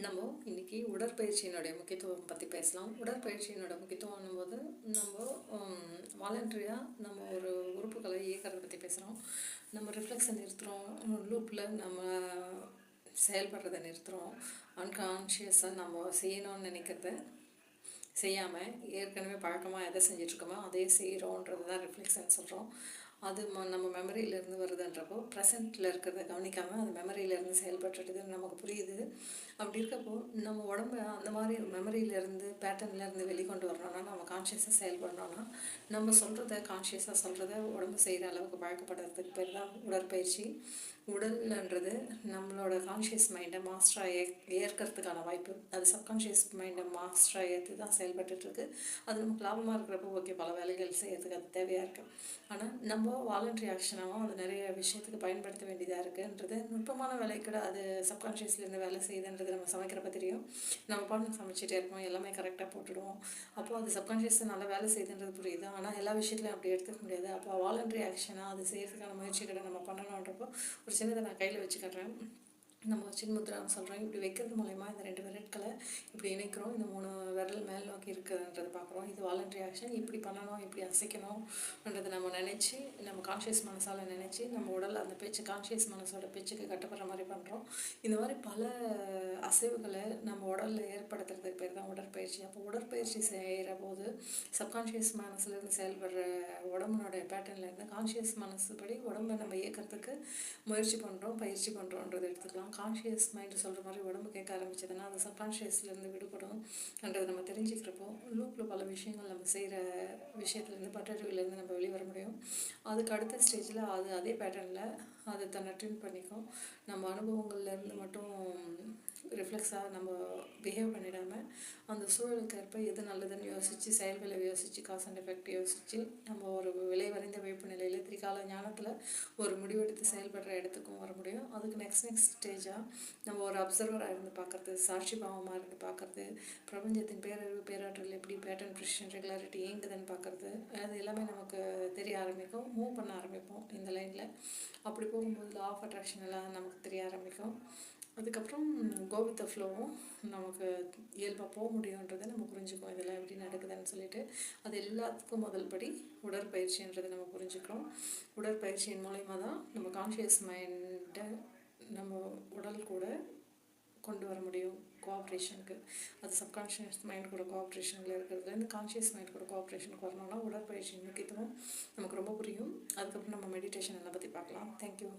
நம்ம இன்னைக்கு உடற்பயிற்சியினுடைய முக்கியத்துவம் பற்றி பேசலாம். உடற்பயிற்சியினோட முக்கியத்துவம்னும் போது நம்ம வாலண்டரியாக நம்ம ஒரு உறுப்புகளை இயக்கிறத பற்றி பேசுகிறோம். நம்ம ரிஃப்ளெக்ஸை நிறுத்துகிறோம், லூப்பில் நம்ம செயல்படுறதை நிறுத்துகிறோம். அன்கான்ஷியஸாக நம்ம செய்யணும்னு நினைக்கிறத செய்யாமல் ஏற்கனவே பழக்கமாக எதை செஞ்சிட்ருக்கோமோ அதையே செய்கிறோன்றது தான் ரிஃப்ளெக்ஷன் சொல்கிறோம். அது நம்ம மெமரியிலேருந்து வருதுன்றப்போ ப்ரெசென்ட்டில் இருக்கிறத கவனிக்காமல் அது மெமரியிலேருந்து செயல்பட்டுடுதுன்னு நமக்கு புரியுது. அப்படி இருக்கப்போ நம்ம உடம்பை அந்த மாதிரி மெமரியிலேருந்து பேட்டர்ன்லேருந்து வெளிக்கொண்டு வரணும்னா நம்ம கான்ஷியஸாக செயல்படணும்னா நம்ம சொல்கிறத கான்ஷியஸாக சொல்கிறத உடம்பு செய்கிற அளவுக்கு பழக்கப்படுறதுக்கு பேர் தான் உடற்பயிற்சி. உடல்ன்றது நம்மளோட கான்ஷியஸ் மைண்டை மாஸ்டராக ஏற்கிறதுக்கான வாய்ப்பு. அது சப்கான்ஷியஸ் மைண்டை மாஸ்டராக ஏற்று தான் செயல்பட்டுருக்கு. அது நமக்கு லாபமாக இருக்கிறப்போ ஓகே, பல வேலைகள் செய்யறதுக்கு அது தேவையாக இருக்குது. ஆனால் நம்ம வாலண்டரி ஆக்ஷனாகவும் அது நிறைய விஷயத்துக்கு பயன்படுத்த வேண்டியதாக இருக்குன்றது நுட்பமான வேலை கூட. அது சப்கான்ஷியஸ்லேருந்து வேலை செய்யுதுன்றது நம்ம சமைக்கிறப்ப தெரியும். நம்ம பாட்டு சமைச்சிட்டே இருப்போம், எல்லாமே கரெக்டாக போட்டுடுவோம். அப்போது அது சப்கான்ஷியஸ் நல்லா வேலை செய்யுதுன்றது புரியுது. ஆனால் எல்லா விஷயத்துலையும் அப்படி எடுத்துக்க முடியாது. அப்போ வாலண்டரி ஆக்ஷனாக அது செய்கிறதுக்கான முயற்சிகளை நம்ம பண்ணணுன்றப்போ ஒரு சின்னதை நான் கையில் வச்சு காட்டுறேன். நம்ம சின்முத்ரான்னு சொல்கிறோம். இப்படி வைக்கிறது மூலயமா இந்த 2 விரல்களை இப்படி இணைக்கிறோம். இந்த 3 விரல் மேல் நோக்கி இருக்குதுன்றது பார்க்குறோம். இது வாலண்டரி ஆக்ஷன். இப்படி பண்ணணும், இப்படி அசைக்கணும்ன்றதை நம்ம நினச்சி, நம்ம கான்ஷியஸ் மனசால் நினச்சி நம்ம உடல் அந்த பேச்சு கான்ஷியஸ் மனசோட பேச்சுக்கு கட்டுப்படுற மாதிரி பண்ணுறோம். இந்த மாதிரி பல அசைவுகளை நம்ம உடலில் ஏற்படுத்துறதுக்கு பேர் தான் உடற்பயிற்சி. அப்போ உடற்பயிற்சி செய்கிற போது சப்கான்ஷியஸ் மனசுலேருந்து செயல்படுற உடம்புனுடைய பேட்டர்ன்லேருந்து கான்ஷியஸ் மனசுபடி உடம்பை நம்ம இயக்கிறதுக்கு முயற்சி பண்ணுறோம், பயிற்சி பண்ணுறோன்றதை எடுத்துக்கலாம். கான்ஷியஸ் மைண்டு சொல்கிற மாதிரி உடம்பு கேட்க ஆரம்பிச்சதுன்னா அது சப்கான்ஷியஸ்லேருந்து விடுபடும்ன்றதை நம்ம தெரிஞ்சுக்கிறப்போ லூப்பில் பல விஷயங்கள் நம்ம செய்கிற விஷயத்துலேருந்து பட்டறிவுலேருந்து நம்ம வெளிவர முடியும். அதுக்கு அடுத்த ஸ்டேஜில் அதே பேட்டர்னில் அது தன்னை ட்ரின் பண்ணிக்கும். நம்ம அனுபவங்கள்லேருந்து மட்டும் ரிஃப்ளெக்ஸாக நம்ம பிஹேவ் பண்ணிடாமல் அந்த சூழலுக்கு ஏற்ப எது நல்லதுன்னு யோசித்து செயல்களை யோசித்து காஸ் அண்ட் எஃபெக்ட் யோசித்து நம்ம ஒரு விளைவறிந்த வைப்பு நிலையில் திரிகால ஞானத்தில் ஒரு முடிவெடுத்து செயல்படுற இடத்துக்கும் வர முடியும். அதுக்கு நெக்ஸ்ட் ஸ்டேஜாக நம்ம ஒரு அப்சர்வராக இருந்து பார்க்குறது, சாட்சி பாவமாக இருந்து பார்க்குறது, பிரபஞ்சத்தின் பேரறிவு பேராற்றல் எப்படி பேட்டர்ன் ப்ரிசிஷன் ரெகுலாரிட்டி இயங்குதுன்னு பார்க்குறது, அது எல்லாமே நமக்கு தெரிய ஆரம்பிக்கும். மூவ் பண்ண ஆரம்பிப்போம் இந்த லைனில். அப்படி போகும்போது லா ஆஃப் அட்ராக்ஷன் எல்லாம் நமக்கு தெரிய ஆரம்பிக்கும். அதுக்கப்புறம் கோ வித் த ஃப்ளோவும் நமக்கு இயல்பாக போக முடியுன்றதை நம்ம புரிஞ்சுக்கோம். இதெல்லாம் எப்படி நடக்குதுன்னு சொல்லிட்டு அது எல்லாத்துக்கும் முதல் படி உடற்பயிற்சின்றதை நம்ம புரிஞ்சுக்கிறோம். உடற்பயிற்சியின் மூலயமா தான் நம்ம கான்ஷியஸ் மைண்டை நம்ம உடல் கூட கொண்டு வர முடியும் கோஆப்ரேஷனுக்கு. அது சப்கான்ஷியஸ் மைண்ட் கூட கோஆப்ரேஷனில் இருக்கிறதுலேருந்து கான்ஷியஸ் மைண்ட் கூட கோஆப்ரேஷனுக்கு வரணும்னா உடற்பயிற்சியின் முக்கியத்துவம் நமக்கு ரொம்ப புரியும். அதுக்கப்புறம் நம்ம மெடிடேஷன் எல்லாம் பற்றி பார்க்கலாம். தேங்க்யூ.